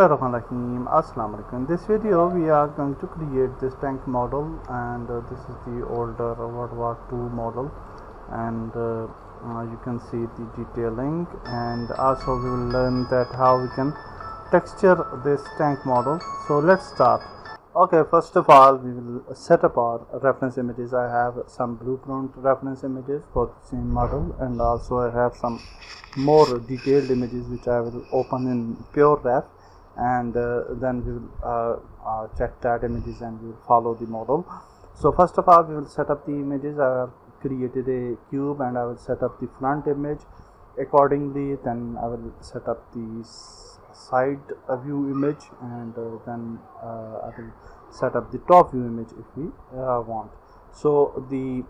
Assalamu alaikum. In this video we are going to create this tank model, and this is the older World War II model, and you can see the detailing, and also we will learn that how we can texture this tank model. So let's start. Okay, first of all we will set up our reference images. I have some blueprint reference images for the same model, and also I have some more detailed images which I will open in pure ref, and then we will check that images and we will follow the model. So first of all we will set up the images. I have created a cube and I will set up the front image accordingly. Then I will set up the side view image, and then I will set up the top view image if we want. So the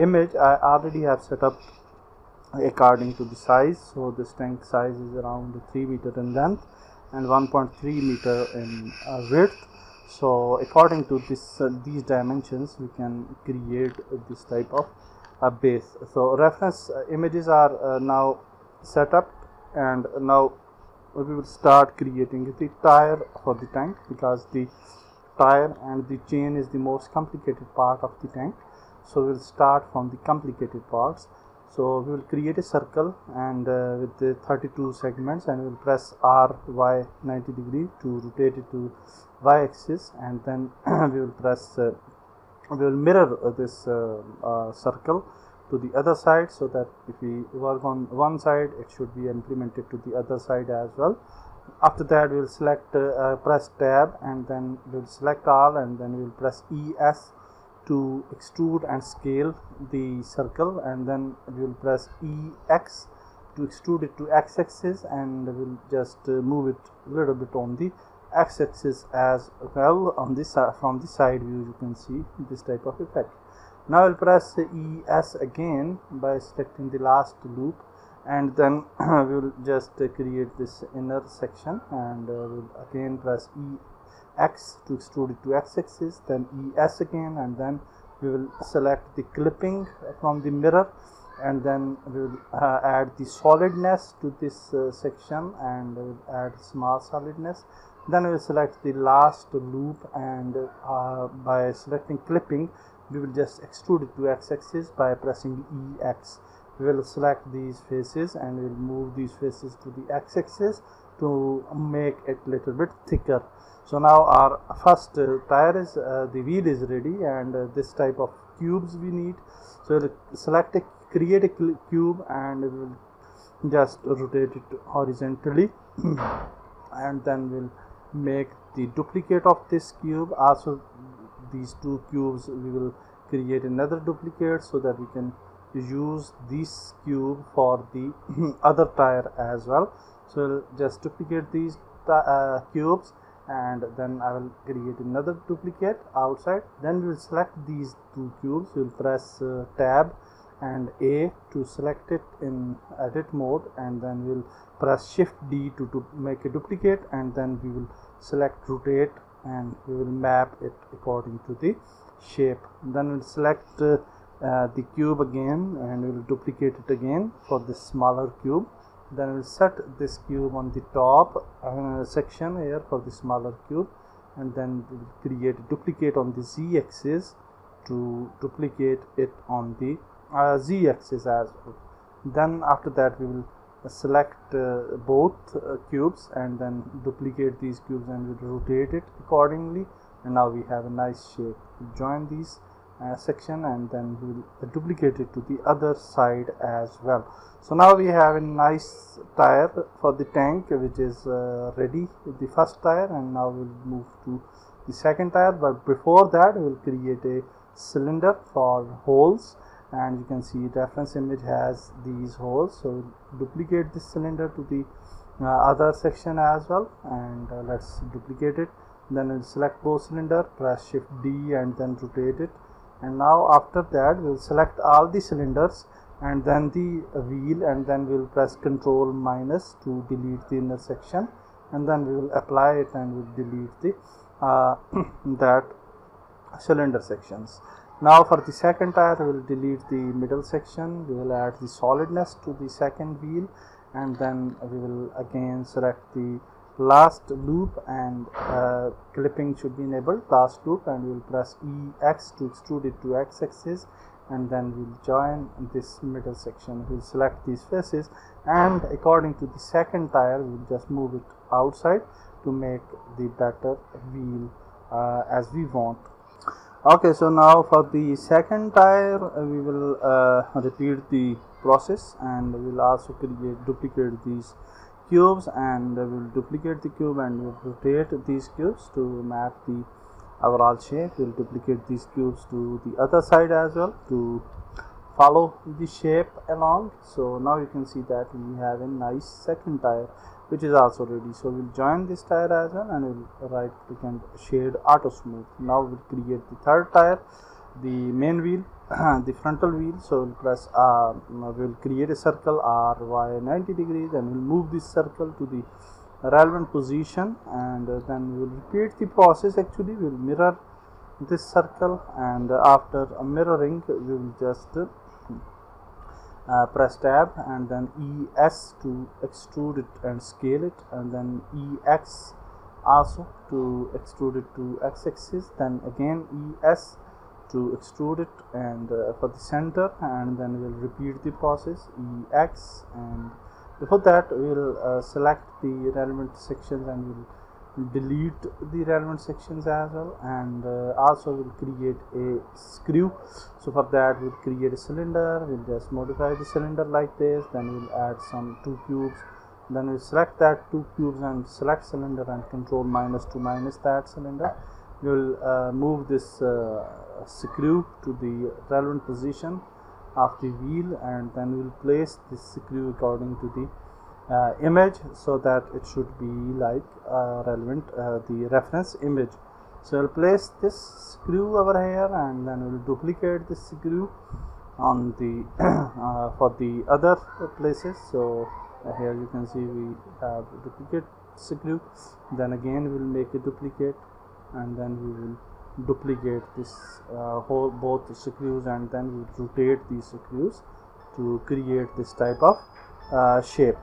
image I already have set up according to the size. So this tank size is around 3 meter in length and 1.3 meter in width. So according to this these dimensions we can create this type of base. So reference images are now set up, and now we will start creating the tire for the tank, because the tire and the chain is the most complicated part of the tank. So we will start from the complicated parts. So we will create a circle, and with the 32 segments, and we will press R Y 90 degree to rotate it to Y axis, and then we will press we will mirror this circle to the other side, so that if we work on one side it should be implemented to the other side as well. After that we will select press tab, and then we will select all, and then we will press ES to extrude and scale the circle, and then we will press EX to extrude it to x-axis, and we will just move it a little bit on the x-axis as well. On this from the side view you can see this type of effect. Now I will press ES again by selecting the last loop, and then we will just create this inner section, and we will again press EX to extrude it to x-axis, then ES again, and then we will select the clipping from the mirror, and then we will add the solidness to this section, and we will add small solidness. Then we will select the last loop, and by selecting clipping we will just extrude it to x-axis by pressing EX. We will select these faces and we will move these faces to the x-axis to make it little bit thicker. So now our first tire is the wheel is ready, and this type of cubes we need. So we'll select a create a cube, and we will just rotate it horizontally and then we'll make the duplicate of this cube. Also these two cubes we will create another duplicate, so that we can use this cube for the other tire as well. So we'll just duplicate these cubes, and then I will create another duplicate outside. Then we will select these two cubes. We will press tab and A to select it in edit mode, and then we will press shift D to make a duplicate, and then we will select rotate, and we will map it according to the shape. Then we'll select the cube again, and we will duplicate it again for this smaller cube. Then we'll set this cube on the top section here for the smaller cube, and then we'll create a duplicate on the Z axis to duplicate it on the Z axis as well. Then after that we will select both cubes, and then duplicate these cubes, and we'll rotate it accordingly, and now we have a nice shape. We'll join these section, and then we will duplicate it to the other side as well. So now we have a nice tire for the tank, which is ready with the first tire, and now we'll move to the second tire. But before that we will create a cylinder for holes, and you can see reference image has these holes. So we'll duplicate this cylinder to the other section as well, and let's duplicate it. Then we'll select both cylinder, press shift D, and then rotate it. And now after that we'll select all the cylinders and then the wheel, and then we'll press Ctrl minus to delete the inner section, and then we will apply it and we'll delete the that cylinder sections. Now for the second tire we will delete the middle section. We will add the solidness to the second wheel, and then we will again select the last loop, and clipping should be enabled, last loop, and we will press EX to extrude it to x-axis, and then we'll join this middle section. We'll select these faces, and according to the second tire we'll just move it outside to make the better wheel as we want. Okay, so now for the second tire we will repeat the process, and we'll also duplicate these cubes, and we'll duplicate the cube and we'll rotate these cubes to map the overall shape. We'll duplicate these cubes to the other side as well to follow the shape along. So now you can see that we have a nice second tire which is also ready. So we'll join this tire as well, and we'll right click and shade auto smooth. Now we'll create the third tire, the main wheel, the frontal wheel. So we'll press we'll create a circle RY 90 degrees, and we'll move this circle to the relevant position, and then we'll repeat the process. Actually we'll mirror this circle, and after mirroring we will just press tab and then ES to extrude it and scale it, and then EX also to extrude it to x-axis, then again ES to extrude it and for the center, and then we'll repeat the process EX, and before that we'll select the relevant sections and we'll delete the relevant sections as well, and also we'll create a screw. So for that we'll create a cylinder, we'll just modify the cylinder like this, then we'll add some 2 cubes, then we'll select that 2 cubes and select cylinder and control minus to minus that cylinder. We'll move this screw to the relevant position of the wheel, and then we'll place this screw according to the image, so that it should be like relevant the reference image. So we'll place this screw over here, and then we'll duplicate this screw on the for the other places. So here you can see we have a duplicate screw, then again we'll make a duplicate, and then we will duplicate this whole both screws, and then we'll rotate these screws to create this type of shape.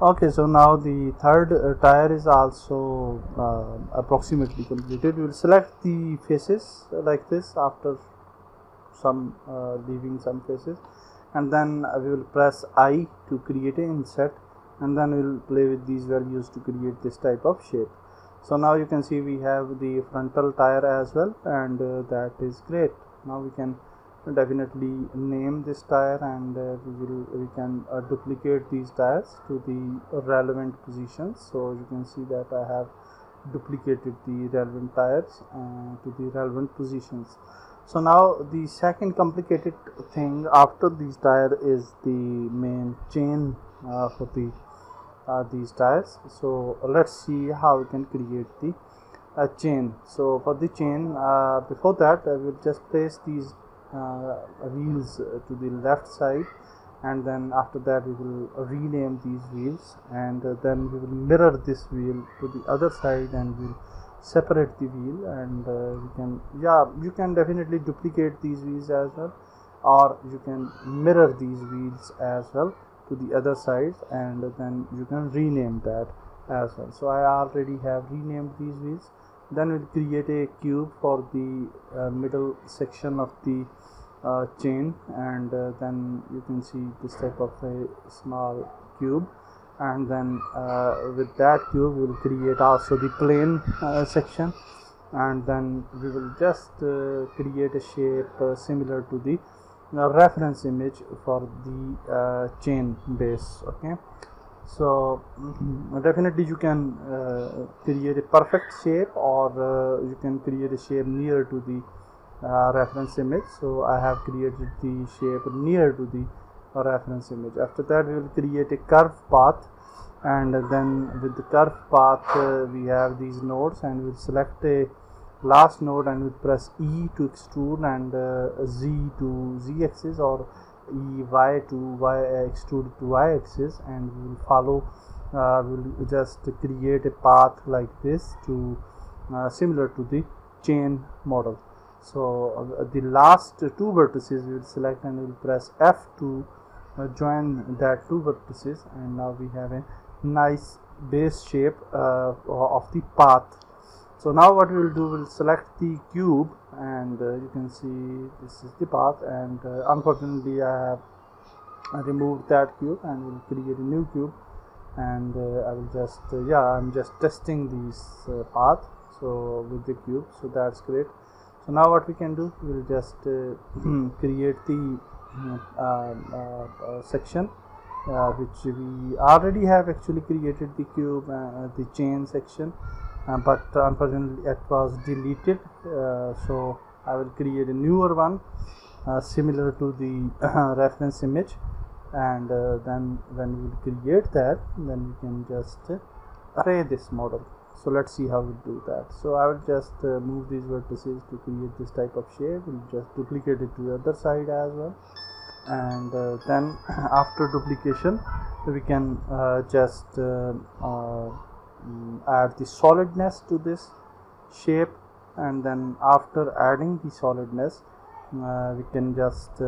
Okay, so now the third tire is also approximately completed. We will select the faces like this after some leaving some faces, and then we will press I to create an inset, and then we will play with these values to create this type of shape. So now you can see we have the frontal tire as well, and that is great. Now we can definitely name this tire, and we can duplicate these tires to the relevant positions. So you can see that I have duplicated the relevant tires to the relevant positions. So now the second complicated thing after these tire is the main chain for the these tires. So let's see how we can create the chain. So for the chain, before that I will just place these wheels to the left side, and then after that we will rename these wheels, and then we will mirror this wheel to the other side, and we'll separate the wheel, and you can definitely duplicate these wheels as well, or you can mirror these wheels as well to the other side, and then you can rename that as well. So I already have renamed these wheels. Then we'll create a cube for the middle section of the chain, and then you can see this type of a small cube, and then with that cube we will create also the plane section, and then we will just create a shape similar to the reference image for the chain base. Okay, so definitely you can create a perfect shape, or you can create a shape near to the reference image. So I have created the shape near to the reference image. After that we will create a curve path, and then with the curve path we have these nodes, and we'll select a last node and we'll press E to extrude, and Z to Z axis, or Y to Y extrude to Y axis, and we will follow we'll just create a path like this to similar to the chain model. So the last 2 vertices we will select, and we will press F to join that 2 vertices, and now we have a nice base shape of the path. So now what we will do, we'll select the cube, and you can see this is the path, and unfortunately I have removed that cube, and we'll create a new cube, and I will just I'm just testing this path so with the cube, so that's great. So now what we can do, we'll just create the section which we already have actually created the cube, the chain section, but unfortunately it was deleted, so I will create a newer one similar to the reference image, and then when we create that, then we can just array this model. So let's see how we do that. So I will just move these vertices to create this type of shape. We'll just duplicate it to the other side as well, and then after duplication we can just add the solidness to this shape, and then after adding the solidness we can just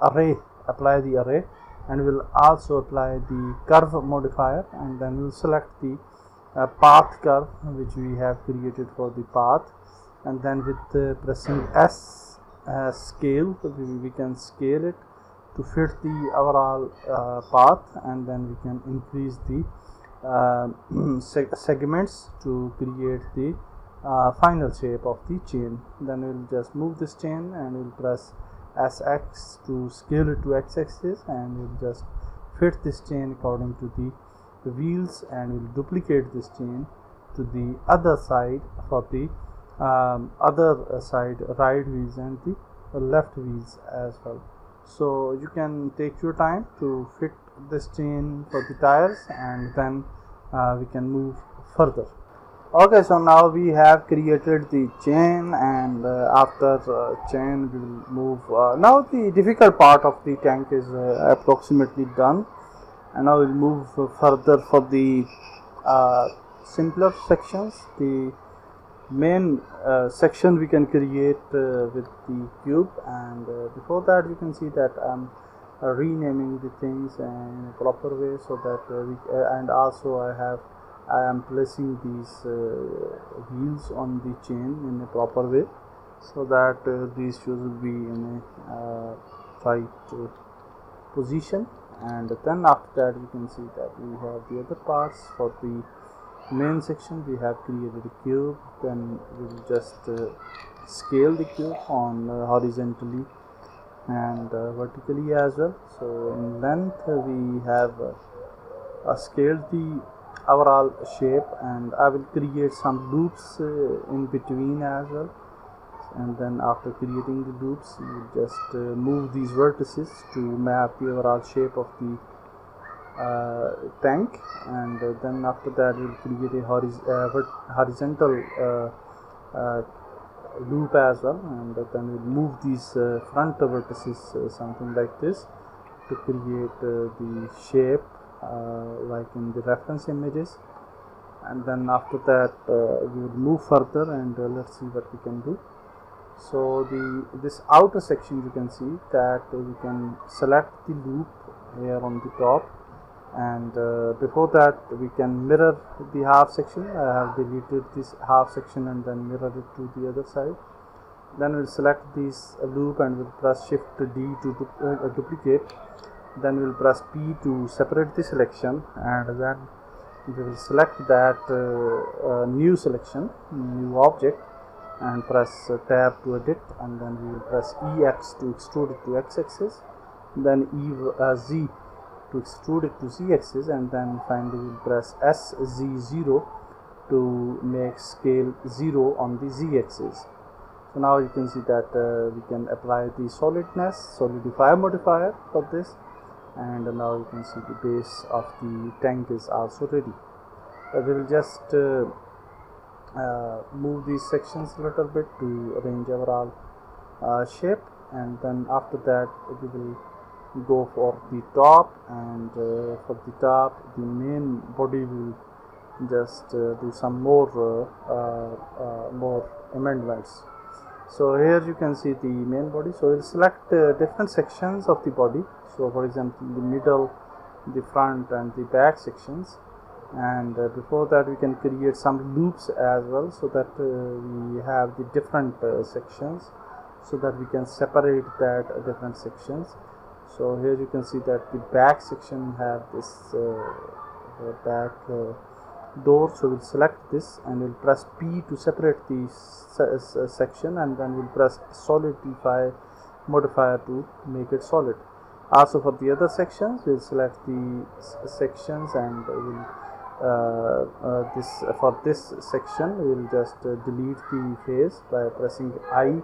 apply the array, and we'll also apply the curve modifier, and then we'll select the path curve which we have created for the path, and then with pressing S scale, we can scale it to fit the overall path, and then we can increase the segments to create the final shape of the chain. Then we'll just move this chain, and we'll press SX to scale it to x-axis, and we'll just fit this chain according to the wheels, and we'll duplicate this chain to the other side for the other side right wheels and the left wheels as well. So you can take your time to fit this chain for the tires, and then we can move further. Okay, so now we have created the chain, and after chain we will move. Now the difficult part of the tank is approximately done, and now we'll move further for the simpler sections. The main section we can create with the cube, and before that you can see that I'm renaming the things in a proper way, so that and also I am placing these wheels on the chain in a proper way, so that these shoes will be in a right position. And then after that you can see that we have the other parts. For the main section we have created a cube, then we will just scale the cube on horizontally and vertically as well. So in length we have scaled the overall shape, and I will create some loops in between as well, and then after creating the loops you just move these vertices to map the overall shape of the tank, and then after that we'll create a horizontal loop as well, and then we'll move these front vertices something like this to create the shape like in the reference images. And then after that we will move further, and let's see what we can do. So this outer section, you can see that we can select the loop here on the top, and before that we can mirror the half section. I have deleted this half section and then mirror it to the other side. Then we'll select this loop, and we'll press shift D to duplicate. Then we'll press P to separate the selection, and then we will select that new selection, new object, and press tab to edit, and then we will press EX to extrude it to x-axis, then Z to extrude it to z-axis, and then finally we will press SZ0 to make scale 0 on the z-axis. So now you can see that we can apply the solidify modifier for this, and now you can see the base of the tank is also ready. We will just move these sections a little bit to arrange our shape, and then after that we will go for the top, and for the top the main body will just do some more amendments. So here you can see the main body. So we'll select different sections of the body. So for example, the middle the front and the back sections. And before that we can create some loops as well, so that we have the different sections, so that we can separate that different sections. So here you can see that the back section have this back door. So we'll select this and we'll press P to separate the section, and then we'll press solidify modifier to make it solid. Also for the other sections we'll select the sections, and we'll for this section we'll just delete the face by pressing I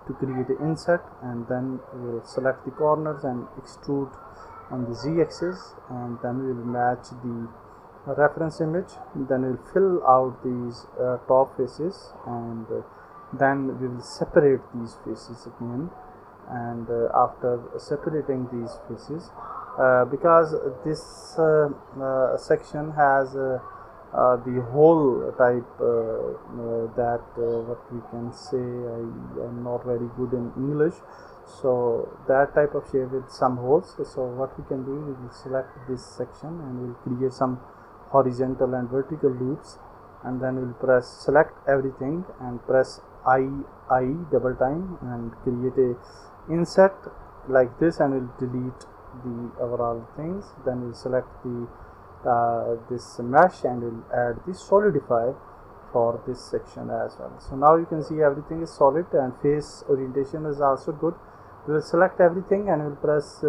to create an insert, and then we'll select the corners and extrude on the z-axis, and then we'll match the reference image. Then we'll fill out these top faces, and then we will separate these faces again. And after separating these faces, because this section has the whole type that what we can say, I am not very good in English, so that type of shape with some holes. So what we can do, we will select this section and we'll create some horizontal and vertical loops, and then we'll press select everything and press I double time and create a insert like this, and we'll delete the overall things. Then we'll select the this mesh and we'll add the solidify for this section as well. So now you can see everything is solid, and face orientation is also good. We will select everything and we'll press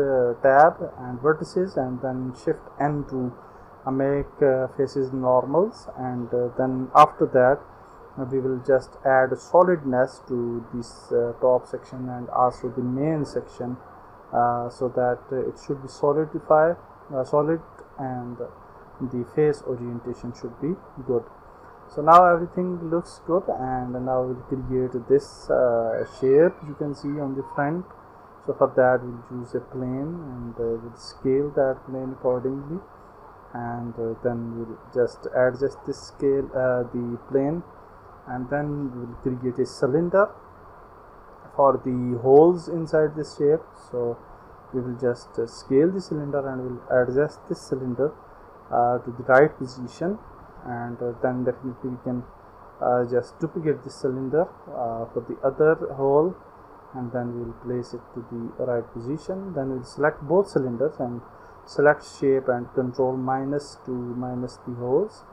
tab and vertices, and then shift N to make faces normals, and then after that we will just add solidness to this top section and also the main section, so that it should be solid, and the face orientation should be good. So now everything looks good, and now we'll create this shape you can see on the front. So for that we'll choose a plane, and we'll scale that plane accordingly, and then we'll just adjust this scale the plane, and then we'll create a cylinder for the holes inside this shape. So we will just scale the cylinder and we'll adjust this cylinder to the right position, and then definitely we can just duplicate this cylinder for the other hole, and then we'll place it to the right position. Then we'll select both cylinders and select shape and control minus to minus the holes,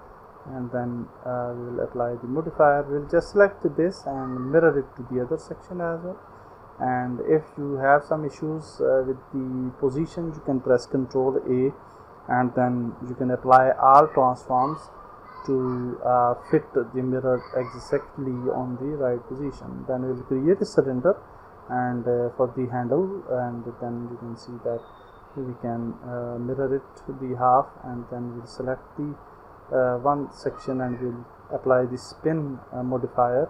and then we will apply the modifier. We'll just select this and mirror it to the other section as well. And if you have some issues with the position, you can press Ctrl A, and then you can apply all transforms to fit the mirror exactly on the right position. Then we will create a cylinder and for the handle, and then you can see that we can mirror it to the half, and then we'll select the one section and we'll apply the spin modifier,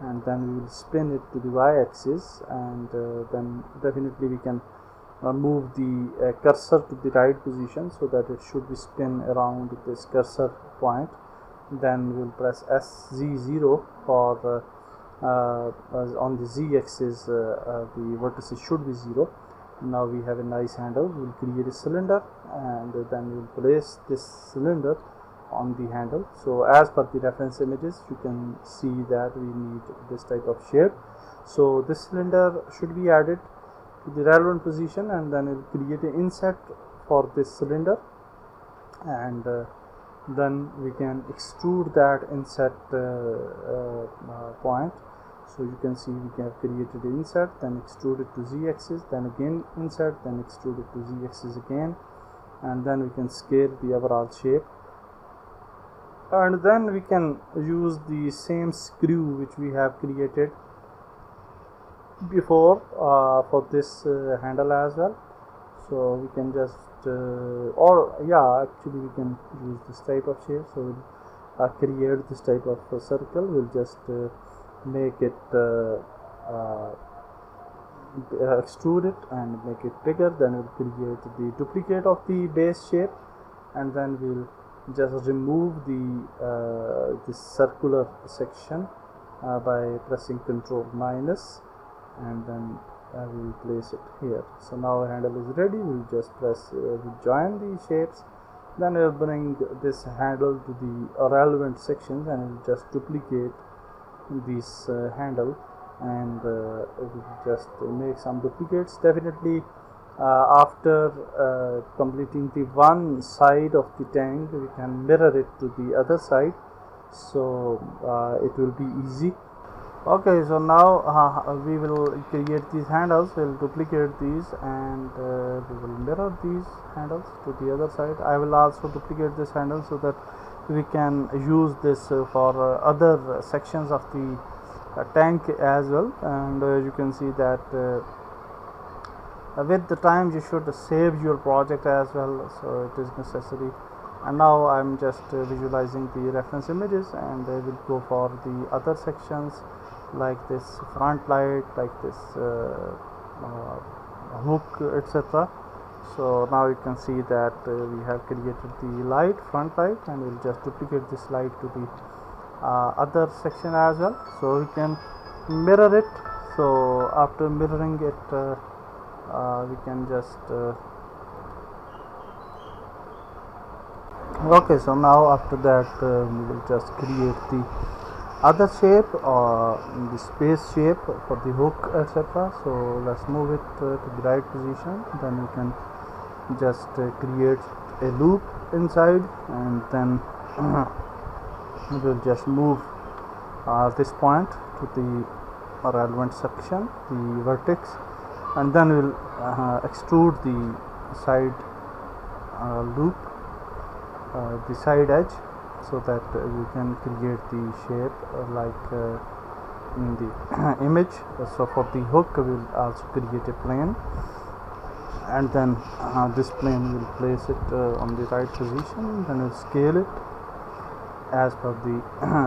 and then we will spin it to the y-axis, and then definitely we can move the cursor to the right position so that it should be spin around this cursor point. Then we'll press SZ0 for on the z-axis the vertices should be 0. Now we have a nice handle. We'll create a cylinder, and then we'll place this cylinder on the handle. So as per the reference images, you can see that we need this type of shape. So this cylinder should be added to the relevant position, and then we'll create an insert for this cylinder, and then we can extrude that insert point. So you can see we have created an insert, then extrude it to z-axis, then again insert, then extrude it to z-axis again, and then we can scale the overall shape. And then we can use the same screw which we have created before for this handle as well. So we can just actually we can use this type of shape. So we'll create this type of circle. We'll just make it extrude it and make it bigger. Then we'll create the duplicate of the base shape, and then we'll just remove the this circular section by pressing Ctrl minus, and then we will place it here. So now our handle is ready. We'll just press join the shapes, then we'll bring this handle to the relevant sections, and we'll just duplicate this handle, and we'll just make some duplicates. Definitely after completing the one side of the tank, we can mirror it to the other side, so it will be easy. Okay, so now we will create these handles. We'll duplicate these, and we will mirror these handles to the other side. I will also duplicate this handle so that we can use this for other sections of the tank as well. And you can see that with the time you should save your project as well, so it is necessary. And now I'm just visualizing the reference images, and I will go for the other sections like this front light, like this hook, etc. So now you can see that we have created the light, front light, and we'll just duplicate this light to the other section as well, so we can mirror it. So after mirroring it, we can just okay, so now after that we will just create the other shape, or the space shape for the hook, etc. So let's move it to the right position. Then we can just create a loop inside, and then we will just move this point to the relevant section, the vertex, and then we'll extrude the side loop, the side edge, so that we can create the shape like in the image. So for the hook, we will also create a plane, and then this plane will place it on the right position. Then we'll scale it as per the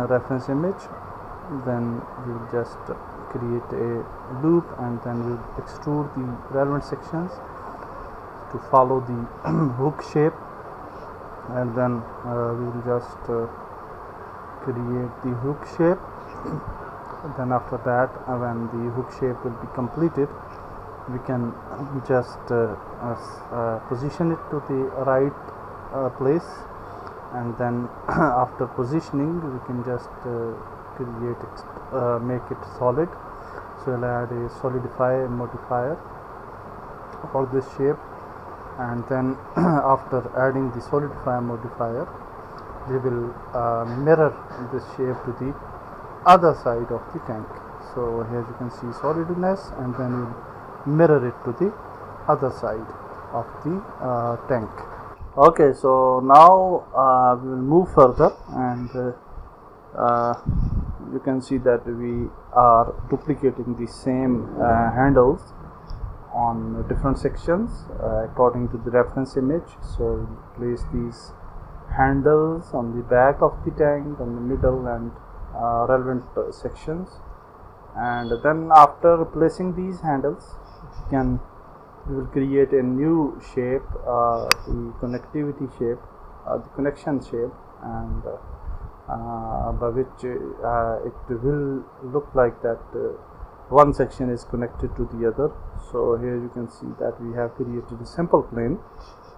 reference image. Then we will just create a loop, and then we will extrude the relevant sections to follow the hook shape, and then we will just create the hook shape. Then after that, when the hook shape will be completed, we can just position it to the right place, and then after positioning, we can just create make it solid. So I'll add a solidify modifier for this shape, and then after adding the solidify modifier, we will mirror this shape to the other side of the tank. So here you can see solidness, and then we'll mirror it to the other side of the tank. Okay, so now we will move further, and you can see that we are duplicating the same handles on different sections according to the reference image. So we'll place these handles on the back of the tank, on the middle, and relevant sections. And then after placing these handles, we will create a new shape, the connectivity shape, the connection shape, and by which it will look like that one section is connected to the other. So here you can see that we have created a simple plane,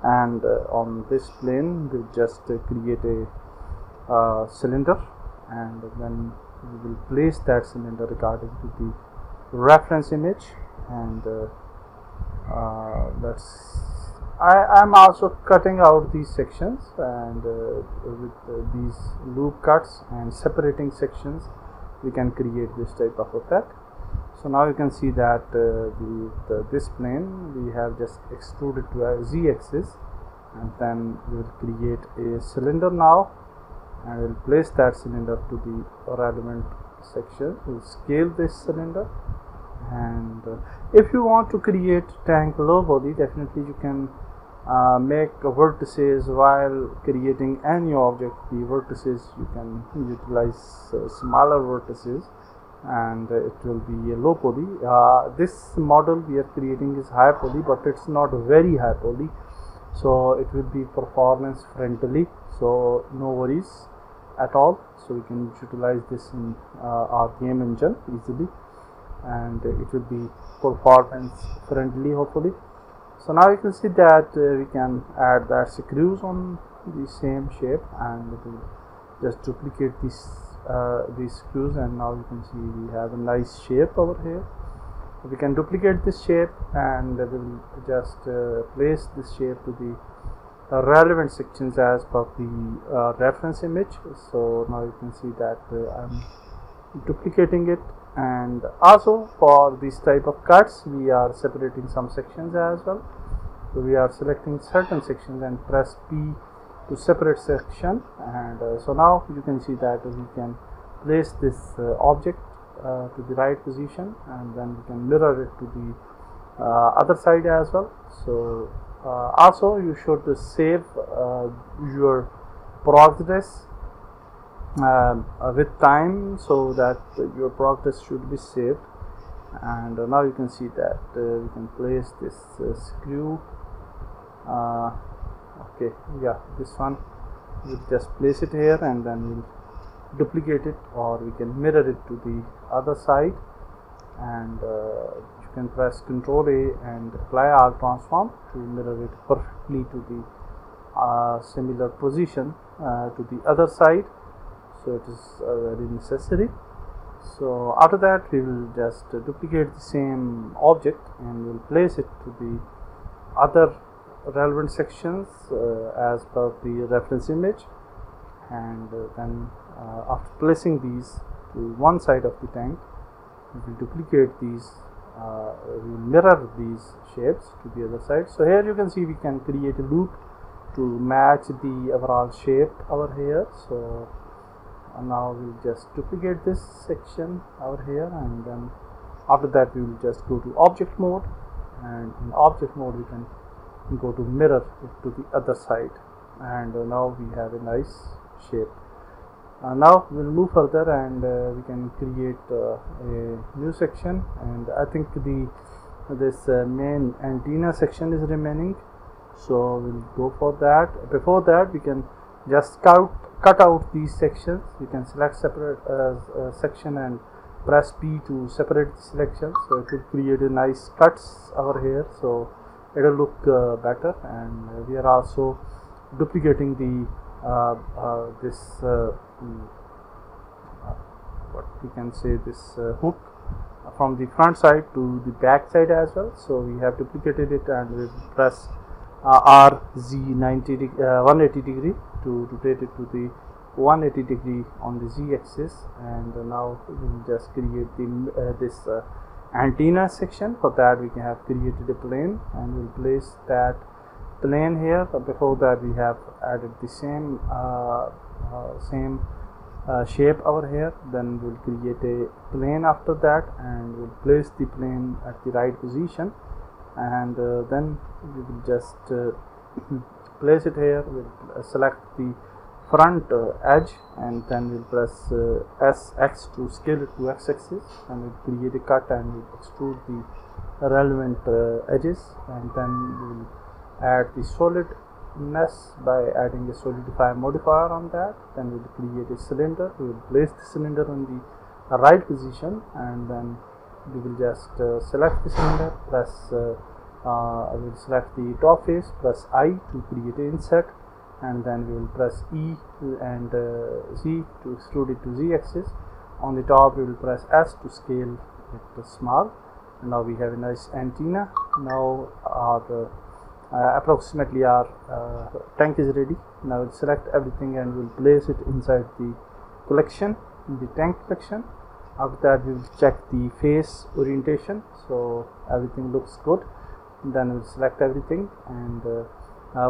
and on this plane we'll just create a cylinder, and then we will place that cylinder according to the reference image. And I'm also cutting out these sections, and with these loop cuts and separating sections, we can create this type of effect. So now you can see that this plane we have just extruded to a z-axis, and then we will create a cylinder now, and we'll place that cylinder to the relevant section. We'll scale this cylinder, and if you want to create tank low body, definitely you can make vertices while creating any object. The vertices you can utilize smaller vertices, and it will be a low poly. This model we are creating is high poly, but it's not very high poly, so it will be performance friendly, so no worries at all. So we can utilize this in our game engine easily. and it will be performance friendly hopefully. So now you can see that we can add the screws on the same shape, and it will just duplicate these screws, and now you can see we have a nice shape over here. We can duplicate this shape, and we will just place this shape to the relevant sections as per the reference image. So now you can see that I'm duplicating it, and also for this type of cuts we are separating some sections as well. So we are selecting certain sections and press P to separate section, and so now you can see that we can place this object to the right position, and then we can mirror it to the other side as well. So also you should save your progress with time, so that your progress should be saved. And now you can see that we can place this screw. Okay, yeah, this one we'll just place it here, and then we'll duplicate it, or we can mirror it to the other side. And you can press Ctrl A and apply Alt transform to mirror it perfectly to the similar position to the other side. So it is very necessary. So after that we will just duplicate the same object, and we'll place it to the other relevant sections as per the reference image. And then after placing these to one side of the tank, we will duplicate these, we will mirror these shapes to the other side. So here you can see we can create a loop to match the overall shape over here. So now we'll just duplicate this section over here, and then after that we will just go to object mode, and in object mode we can go to mirror it to the other side, and now we have a nice shape. Now we'll move further, and we can create a new section, and I think this main antenna section is remaining, so we'll go for that. Before that we can just cut out these sections. You can select separate section and press P to separate the selection, so it will create a nice cuts over here, so it will look better. And we are also duplicating the what we can say, this hook from the front side to the back side as well. So we have duplicated it, and we will press RZ 180 degree to rotate it to the 180 degree on the Z axis. And now we will just create the this antenna section. For that we have created a plane, and we'll place that plane here. Before that we have added the same shape over here. Then we'll create a plane after that, and we'll place the plane at the right position, and then we will just place it here. We'll select the front edge, and then we'll press SX to scale it to X-axis, and we'll create a cut, and we'll extrude the relevant edges. And then we'll add the solidness by adding a solidify modifier on that. Then we'll create a cylinder. We will place the cylinder on the right position, and then we will just select the cylinder, press I will select the top face, press I to create an insert, and then we will press E and Z to extrude it to Z axis. On the top we will press S to scale it to small, and now we have a nice antenna. Now our approximately our tank is ready. Now we'll select everything, and we'll place it inside the collection, in the tank collection. After that we will check the face orientation, so everything looks good. Then we'll select everything, and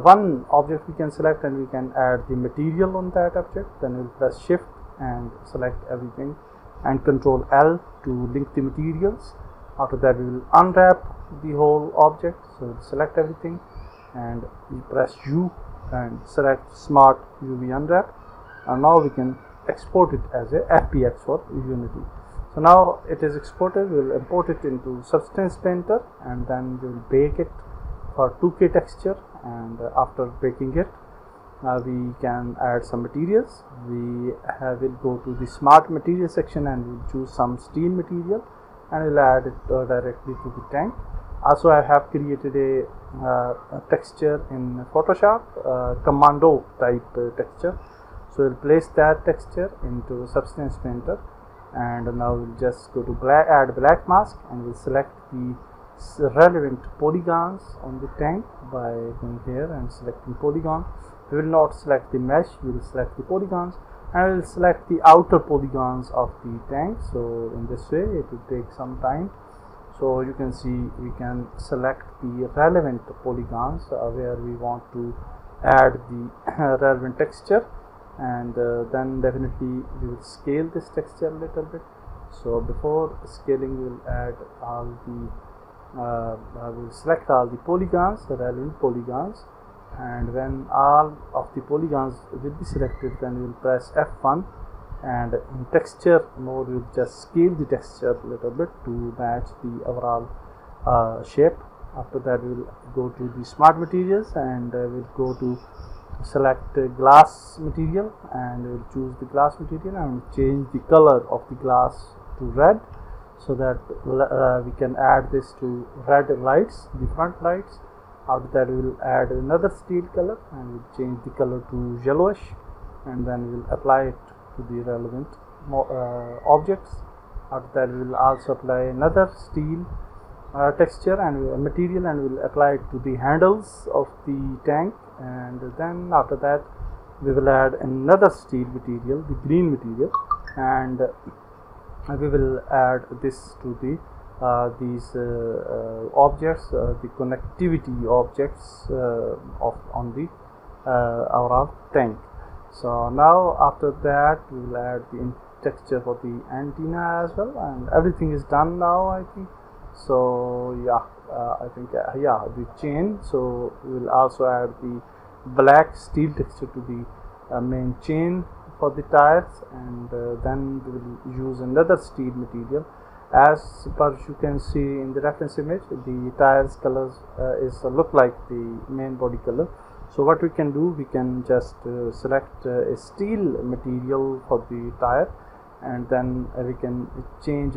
one object we can select, and we can add the material on that object. Then we'll press shift and select everything, and Ctrl L to link the materials. After that we will unwrap the whole object, so we'll select everything, and we press U and select smart UV unwrap, and now we can export it as a FBX for Unity. So now it is exported. We will import it into Substance Painter, and then we will bake it for 2K texture. And after baking it, we can add some materials. We will go to the smart material section, and we'll choose some steel material, and we'll add it directly to the tank. Also, I have created a texture in Photoshop, commando type texture. So we'll place that texture into Substance Painter, and now we'll just go to add black mask, and we'll select the relevant polygons on the tank by going here and selecting polygon. We will not select the mesh, we will select the polygons, and we will select the outer polygons of the tank. So in this way it will take some time. So you can see we can select the relevant polygons where we want to add the relevant texture, and then definitely we will scale this texture a little bit. So before scaling, we will add all the we will select all the polygons, the relevant polygons, and when all of the polygons will be selected, then we will press F1, and in texture mode we will just scale the texture a little bit to match the overall shape. After that, we will go to the smart materials, and we'll go to select glass material, and we'll choose the glass material and change the color of the glass to red, so that we can add this to red lights, the front lights. After that, we will add another steel color, and we'll change the color to yellowish, and then we'll apply it to the relevant objects. After that, we will also apply another steel texture and material, and we'll apply it to the handles of the tank. And then after that, we will add another steel material, the green material, and we will add this to the these objects, the connectivity objects on the our tank. So now after that, we will add the texture for the antenna as well, and everything is done now, I think. So yeah, I think yeah, the chain. So we will also add the black steel texture to the main chain for the tires, and then we will use another steel material. As per you can see in the reference image, the tires colors look like the main body color. So what we can do, we can just select a steel material for the tire, and then we can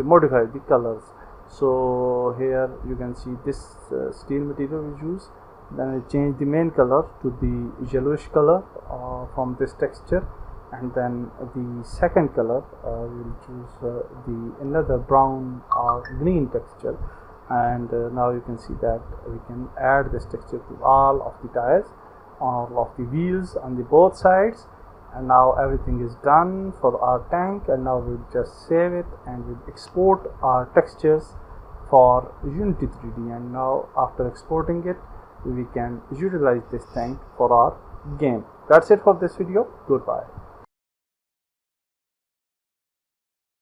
modify the colors. So here you can see this steel material we use. Then we change the main color to the yellowish color from this texture, and then the second color we will choose another brown or green texture. And now you can see that we can add this texture to all of the tires, all of the wheels on the both sides. And now everything is done for our tank, and now we'll just save it, and we'll export our textures for Unity 3D. And now after exporting it, we can utilize this tank for our game. That's it for this video. Goodbye.